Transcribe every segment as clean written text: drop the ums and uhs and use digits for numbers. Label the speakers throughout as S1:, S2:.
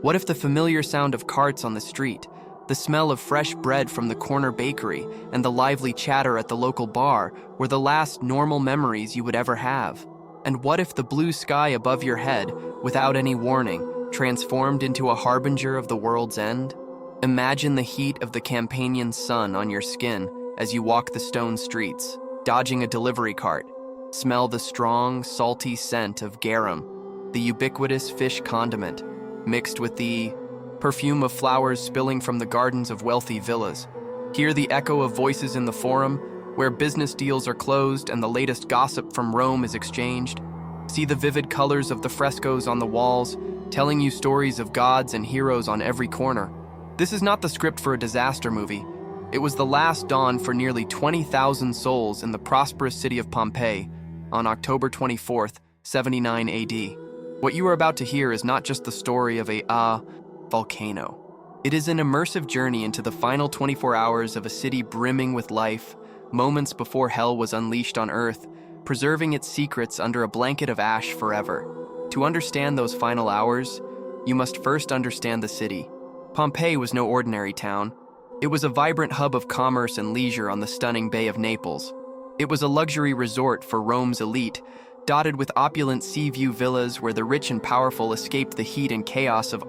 S1: What if the familiar sound of carts on the street, the smell of fresh bread from the corner bakery, and the lively chatter at the local bar were the last normal memories you would ever have? And what if the blue sky above your head, without any warning, transformed into a harbinger of the world's end? Imagine the heat of the Campanian sun on your skin as you walk the stone streets, dodging a delivery cart. Smell the strong, salty scent of garum, the ubiquitous fish condiment, mixed with the perfume of flowers spilling from the gardens of wealthy villas. Hear the echo of voices in the forum, where business deals are closed and the latest gossip from Rome is exchanged. See the vivid colors of the frescoes on the walls, telling you stories of gods and heroes on every corner. This is not the script for a disaster movie. It was the last dawn for nearly 20,000 souls in the prosperous city of Pompeii on October 24th, 79 AD. What you are about to hear is not just the story of a volcano. It is an immersive journey into the final 24 hours of a city brimming with life, moments before hell was unleashed on Earth, preserving its secrets under a blanket of ash forever. To understand those final hours, you must first understand the city. Pompeii was no ordinary town. It was a vibrant hub of commerce and leisure on the stunning Bay of Naples. It was a luxury resort for Rome's elite, dotted with opulent sea view villas where the rich and powerful escaped the heat and chaos of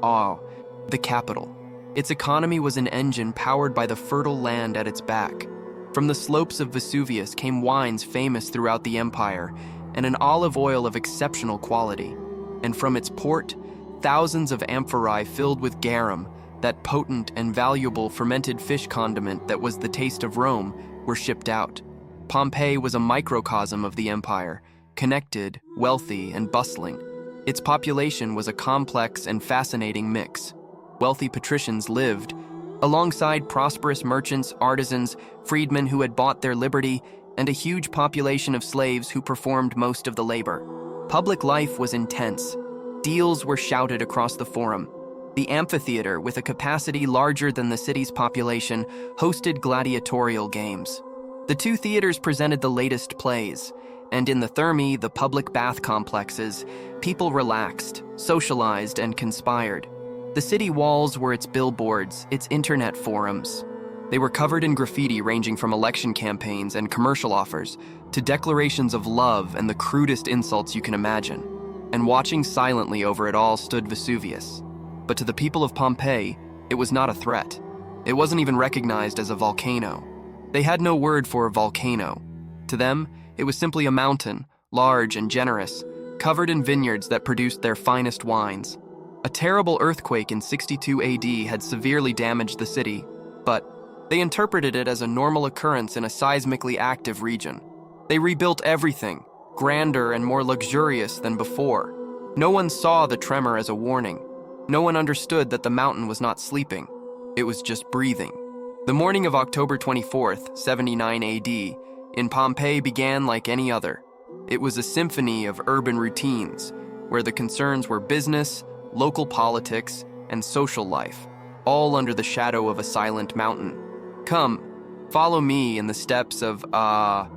S1: the capital. Its economy was an engine powered by the fertile land at its back. From the slopes of Vesuvius came wines famous throughout the empire, and an olive oil of exceptional quality. And from its port, thousands of amphorae filled with garum, that potent and valuable fermented fish condiment that was the taste of Rome, were shipped out. Pompeii was a microcosm of the empire, connected, wealthy, and bustling. Its population was a complex and fascinating mix. Wealthy patricians lived alongside prosperous merchants, artisans, freedmen who had bought their liberty, and a huge population of slaves who performed most of the labor. Public life was intense. Deals were shouted across the forum. The amphitheater, with a capacity larger than the city's population, hosted gladiatorial games. The two theaters presented the latest plays, and in the thermae, the public bath complexes, people relaxed, socialized, and conspired. The city walls were its billboards, its internet forums. They were covered in graffiti ranging from election campaigns and commercial offers to declarations of love and the crudest insults you can imagine. And watching silently over it all stood Vesuvius. But to the people of Pompeii, it was not a threat. It wasn't even recognized as a volcano. They had no word for a volcano. To them, it was simply a mountain, large and generous, covered in vineyards that produced their finest wines. A terrible earthquake in 62 AD had severely damaged the city, but they interpreted it as a normal occurrence in a seismically active region. They rebuilt everything, grander and more luxurious than before. No one saw the tremor as a warning. No one understood that the mountain was not sleeping. It was just breathing. The morning of October 24th, 79 AD, in Pompeii began like any other. It was a symphony of urban routines, where the concerns were business, local politics, and social life, all under the shadow of a silent mountain. Come, follow me in the steps of a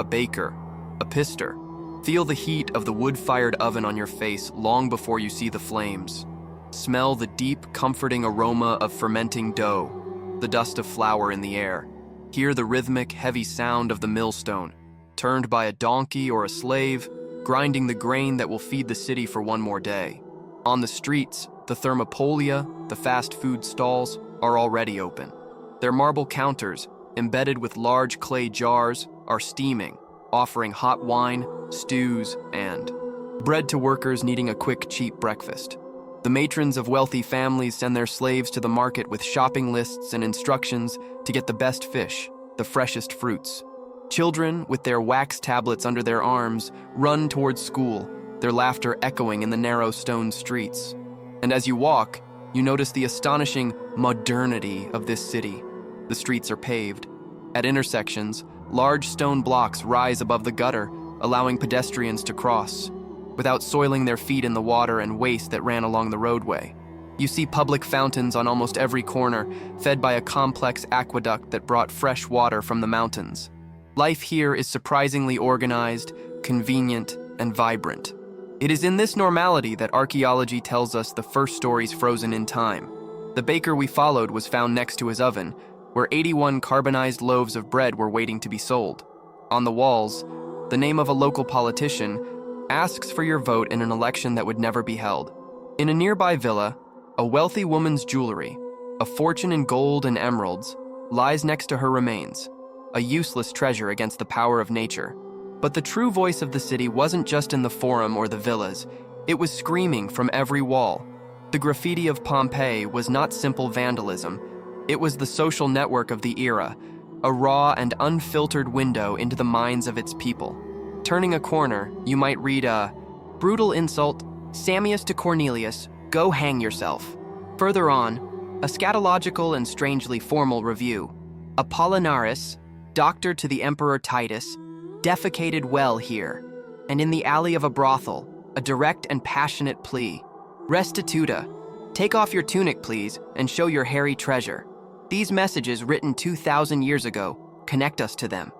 S1: baker, a pister. Feel the heat of the wood-fired oven on your face long before you see the flames. Smell the deep, comforting aroma of fermenting dough, the dust of flour in the air. Hear the rhythmic, heavy sound of the millstone, turned by a donkey or a slave, grinding the grain that will feed the city for one more day. On the streets, the thermopolia, the fast food stalls, are already open. Their marble counters, embedded with large clay jars, are steaming, offering hot wine, stews, and bread to workers needing a quick, cheap breakfast. The matrons of wealthy families send their slaves to the market with shopping lists and instructions to get the best fish, the freshest fruits. Children, with their wax tablets under their arms, run towards school, their laughter echoing in the narrow stone streets. And as you walk, you notice the astonishing modernity of this city. The streets are paved. At intersections, large stone blocks rise above the gutter, allowing pedestrians to cross, without soiling their feet in the water and waste that ran along the roadway. You see public fountains on almost every corner, fed by a complex aqueduct that brought fresh water from the mountains. Life here is surprisingly organized, convenient, and vibrant. It is in this normality that archaeology tells us the first stories frozen in time. The baker we followed was found next to his oven, where 81 carbonized loaves of bread were waiting to be sold. On the walls, the name of a local politician asks for your vote in an election that would never be held. In a nearby villa, a wealthy woman's jewelry, a fortune in gold and emeralds, lies next to her remains, a useless treasure against the power of nature. But the true voice of the city wasn't just in the forum or the villas, it was screaming from every wall. The graffiti of Pompeii was not simple vandalism, it was the social network of the era, a raw and unfiltered window into the minds of its people. Turning a corner, you might read a brutal insult, Samius to Cornelius, go hang yourself. Further on, a scatological and strangely formal review. Apollinaris, doctor to the Emperor Titus, defecated well here, and in the alley of a brothel, a direct and passionate plea. Restituta, take off your tunic please and show your hairy treasure. These messages written 2,000 years ago connect us to them.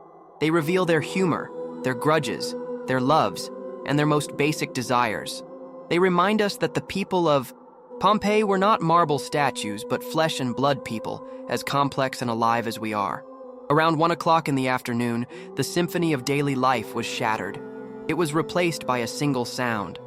S1: They reveal their humor, their grudges, their loves, and their most basic desires. They remind us that the people of Pompeii were not marble statues, but flesh and blood people, as complex and alive as we are. Around 1 o'clock in the afternoon, the symphony of daily life was shattered. It was replaced by a single sound,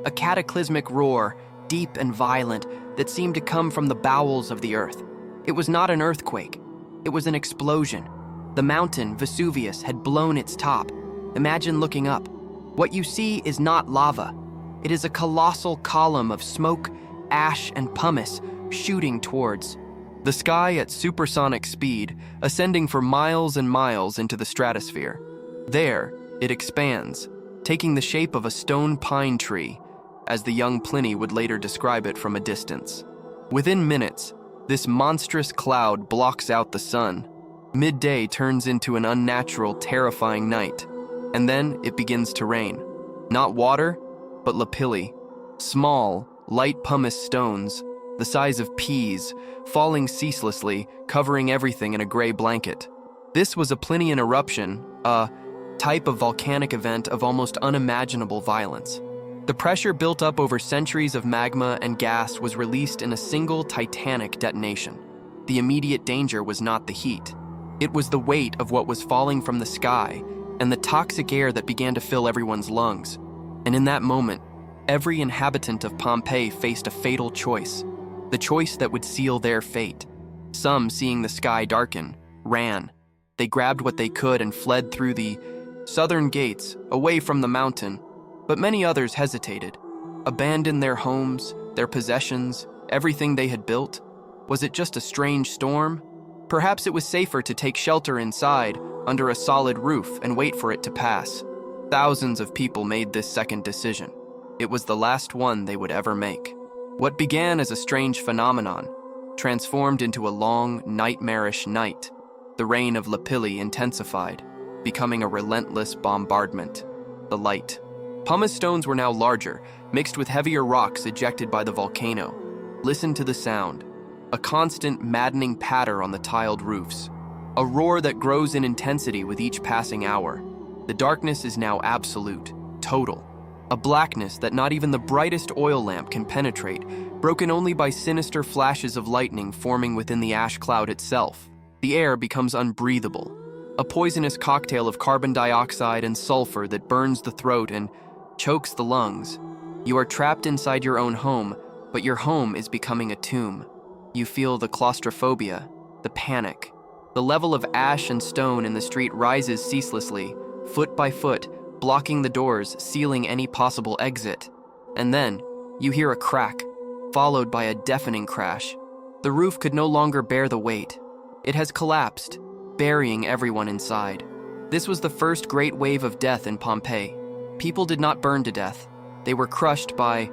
S1: a cataclysmic roar, deep and violent, that seemed to come from the bowels of the earth. It was not an earthquake. It was an explosion. The mountain, Vesuvius, had blown its top. Imagine looking up. What you see is not lava. It is a colossal column of smoke, ash, and pumice shooting towards the sky at supersonic speed, ascending for miles and miles into the stratosphere. There, it expands, taking the shape of a stone pine tree, as the young Pliny would later describe it from a distance. Within minutes, this monstrous cloud blocks out the sun. Midday turns into an unnatural, terrifying night, and then it begins to rain. Not water, but lapilli, small, light pumice stones, the size of peas, falling ceaselessly, covering everything in a gray blanket. This was a Plinian eruption, a type of volcanic event of almost unimaginable violence. The pressure built up over centuries of magma and gas was released in a single titanic detonation. The immediate danger was not the heat. It was the weight of what was falling from the sky and the toxic air that began to fill everyone's lungs. And in that moment, every inhabitant of Pompeii faced a fatal choice, the choice that would seal their fate. Some, seeing the sky darken, ran. They grabbed what they could and fled through the southern gates, away from the mountain. But many others hesitated, abandoned their homes, their possessions, everything they had built. Was it just a strange storm? Perhaps it was safer to take shelter inside, under a solid roof, and wait for it to pass. Thousands of people made this second decision. It was the last one they would ever make. What began as a strange phenomenon transformed into a long, nightmarish night. The rain of lapilli intensified, becoming a relentless bombardment. The light. Pumice stones were now larger, mixed with heavier rocks ejected by the volcano. Listen to the sound. A constant, maddening patter on the tiled roofs. A roar that grows in intensity with each passing hour. The darkness is now absolute, total. A blackness that not even the brightest oil lamp can penetrate, broken only by sinister flashes of lightning forming within the ash cloud itself. The air becomes unbreathable. A poisonous cocktail of carbon dioxide and sulfur that burns the throat and chokes the lungs. You are trapped inside your own home, but your home is becoming a tomb. You feel the claustrophobia, the panic. The level of ash and stone in the street rises ceaselessly, foot by foot, blocking the doors, sealing any possible exit. And then, you hear a crack, followed by a deafening crash. The roof could no longer bear the weight. It has collapsed, burying everyone inside. This was the first great wave of death in Pompeii. People did not burn to death. They were crushed by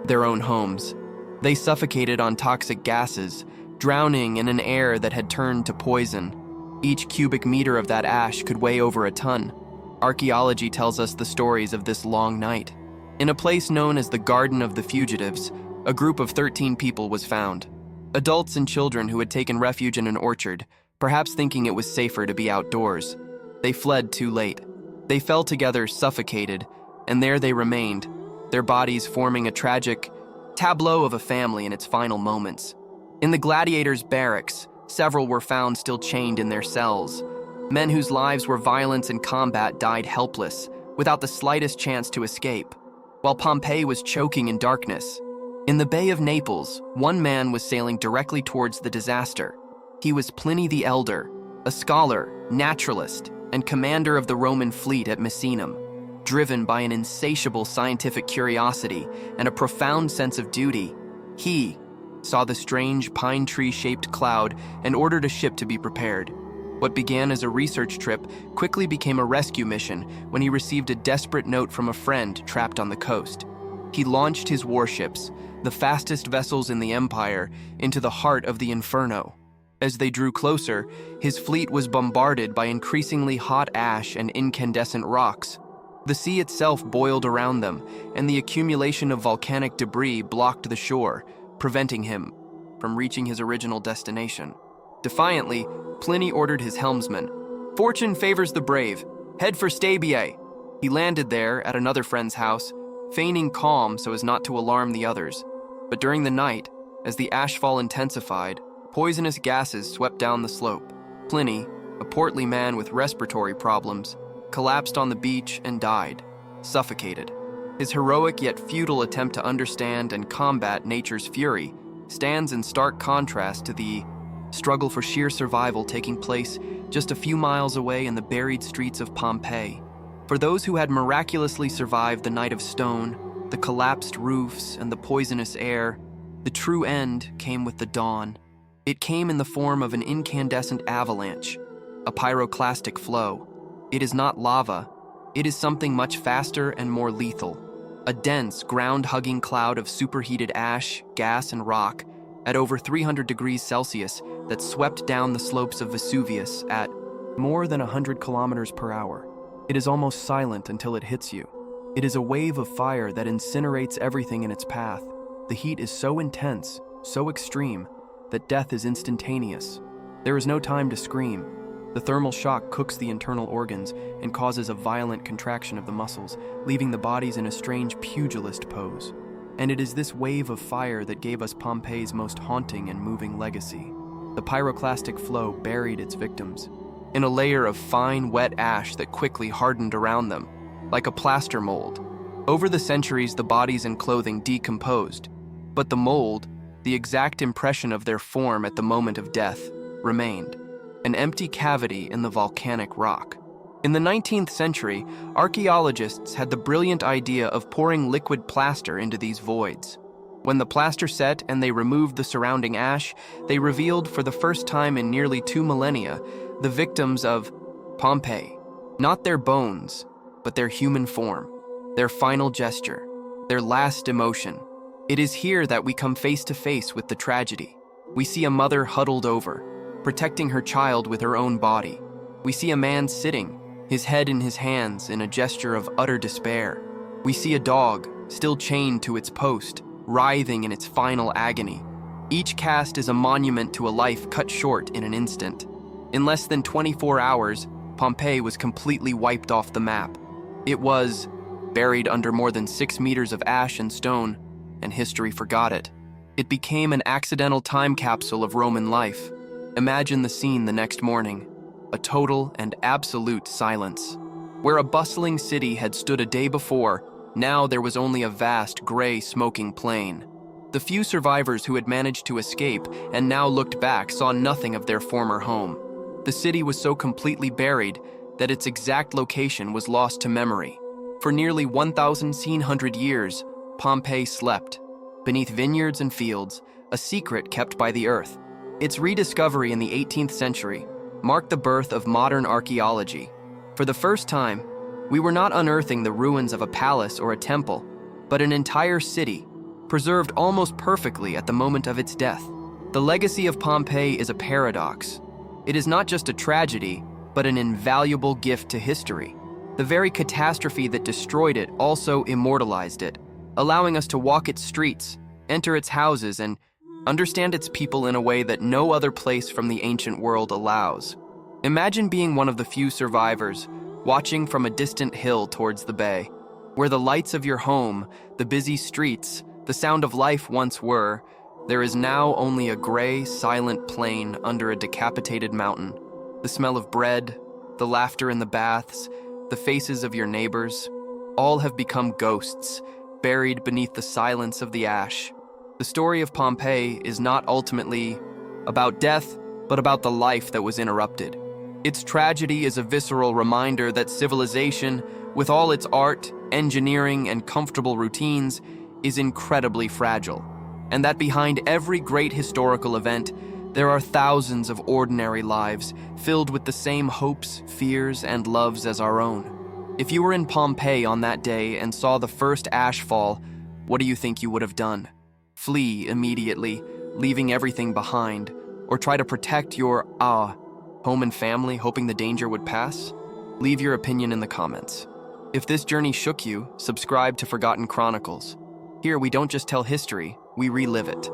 S1: their own homes. They suffocated on toxic gases, drowning in an air that had turned to poison. Each cubic meter of that ash could weigh over a ton. Archaeology tells us the stories of this long night. In a place known as the Garden of the Fugitives, a group of 13 people was found. Adults and children who had taken refuge in an orchard, perhaps thinking it was safer to be outdoors. They fled too late. They fell together, suffocated, and there they remained, their bodies forming a tragic tableau of a family in its final moments. In the gladiators' barracks, several were found still chained in their cells. Men whose lives were violence and combat died helpless, without the slightest chance to escape, while Pompeii was choking in darkness. In the Bay of Naples, one man was sailing directly towards the disaster. He was Pliny the Elder, a scholar, naturalist, and commander of the Roman fleet at Misenum. Driven by an insatiable scientific curiosity and a profound sense of duty, he saw the strange pine tree-shaped cloud and ordered a ship to be prepared. What began as a research trip quickly became a rescue mission when he received a desperate note from a friend trapped on the coast. He launched his warships, the fastest vessels in the empire, into the heart of the inferno. As they drew closer, his fleet was bombarded by increasingly hot ash and incandescent rocks. The sea itself boiled around them, and the accumulation of volcanic debris blocked the shore, preventing him from reaching his original destination. Defiantly, Pliny ordered his helmsman, "Fortune favors the brave. Head for Stabiae." He landed there at another friend's house, feigning calm so as not to alarm the others. But during the night, as the ashfall intensified, poisonous gases swept down the slope. Pliny, a portly man with respiratory problems, collapsed on the beach and died, suffocated. His heroic yet futile attempt to understand and combat nature's fury stands in stark contrast to the struggle for sheer survival taking place just a few miles away in the buried streets of Pompeii. For those who had miraculously survived the night of stone, the collapsed roofs, and the poisonous air, the true end came with the dawn. It came in the form of an incandescent avalanche, a pyroclastic flow. It is not lava. It is something much faster and more lethal. A dense, ground-hugging cloud of superheated ash, gas, and rock at over 300 degrees Celsius that swept down the slopes of Vesuvius at more than 100 kilometers per hour. It is almost silent until it hits you. It is a wave of fire that incinerates everything in its path. The heat is so intense, so extreme, that death is instantaneous. There is no time to scream. The thermal shock cooks the internal organs and causes a violent contraction of the muscles, leaving the bodies in a strange pugilist pose. And it is this wave of fire that gave us Pompeii's most haunting and moving legacy. The pyroclastic flow buried its victims in a layer of fine, wet ash that quickly hardened around them, like a plaster mold. Over the centuries, the bodies and clothing decomposed, but the mold, the exact impression of their form at the moment of death, remained, an empty cavity in the volcanic rock. In the 19th century, archaeologists had the brilliant idea of pouring liquid plaster into these voids. When the plaster set and they removed the surrounding ash, they revealed for the first time in nearly 2 millennia the victims of Pompeii. Not their bones, but their human form, their final gesture, their last emotion. It is here that we come face to face with the tragedy. We see a mother huddled over, protecting her child with her own body. We see a man sitting, his head in his hands in a gesture of utter despair. We see a dog, still chained to its post, writhing in its final agony. Each cast is a monument to a life cut short in an instant. In less than 24 hours, Pompeii was completely wiped off the map. It was buried under more than 6 meters of ash and stone, and history forgot it. It became an accidental time capsule of Roman life. Imagine the scene the next morning, a total and absolute silence. Where a bustling city had stood a day before, now there was only a vast, gray, smoking plain. The few survivors who had managed to escape and now looked back saw nothing of their former home. The city was so completely buried that its exact location was lost to memory. For nearly 1,100 years, Pompeii slept, beneath vineyards and fields, a secret kept by the earth. Its rediscovery in the 18th century marked the birth of modern archaeology. For the first time, we were not unearthing the ruins of a palace or a temple, but an entire city, preserved almost perfectly at the moment of its death. The legacy of Pompeii is a paradox. It is not just a tragedy, but an invaluable gift to history. The very catastrophe that destroyed it also immortalized it, allowing us to walk its streets, enter its houses, and understand its people in a way that no other place from the ancient world allows. Imagine being one of the few survivors, watching from a distant hill towards the bay. Where the lights of your home, the busy streets, the sound of life once were, there is now only a gray, silent plain under a decapitated mountain. The smell of bread, the laughter in the baths, the faces of your neighbors, all have become ghosts, buried beneath the silence of the ash. The story of Pompeii is not ultimately about death, but about the life that was interrupted. Its tragedy is a visceral reminder that civilization, with all its art, engineering, and comfortable routines, is incredibly fragile, and that behind every great historical event, there are thousands of ordinary lives filled with the same hopes, fears, and loves as our own. If you were in Pompeii on that day and saw the first ash fall, what do you think you would have done? Flee immediately, leaving everything behind, or try to protect your home and family, hoping the danger would pass? Leave your opinion in the comments. If this journey shook you, subscribe to Forgotten Chronicles. Here we don't just tell history, we relive it.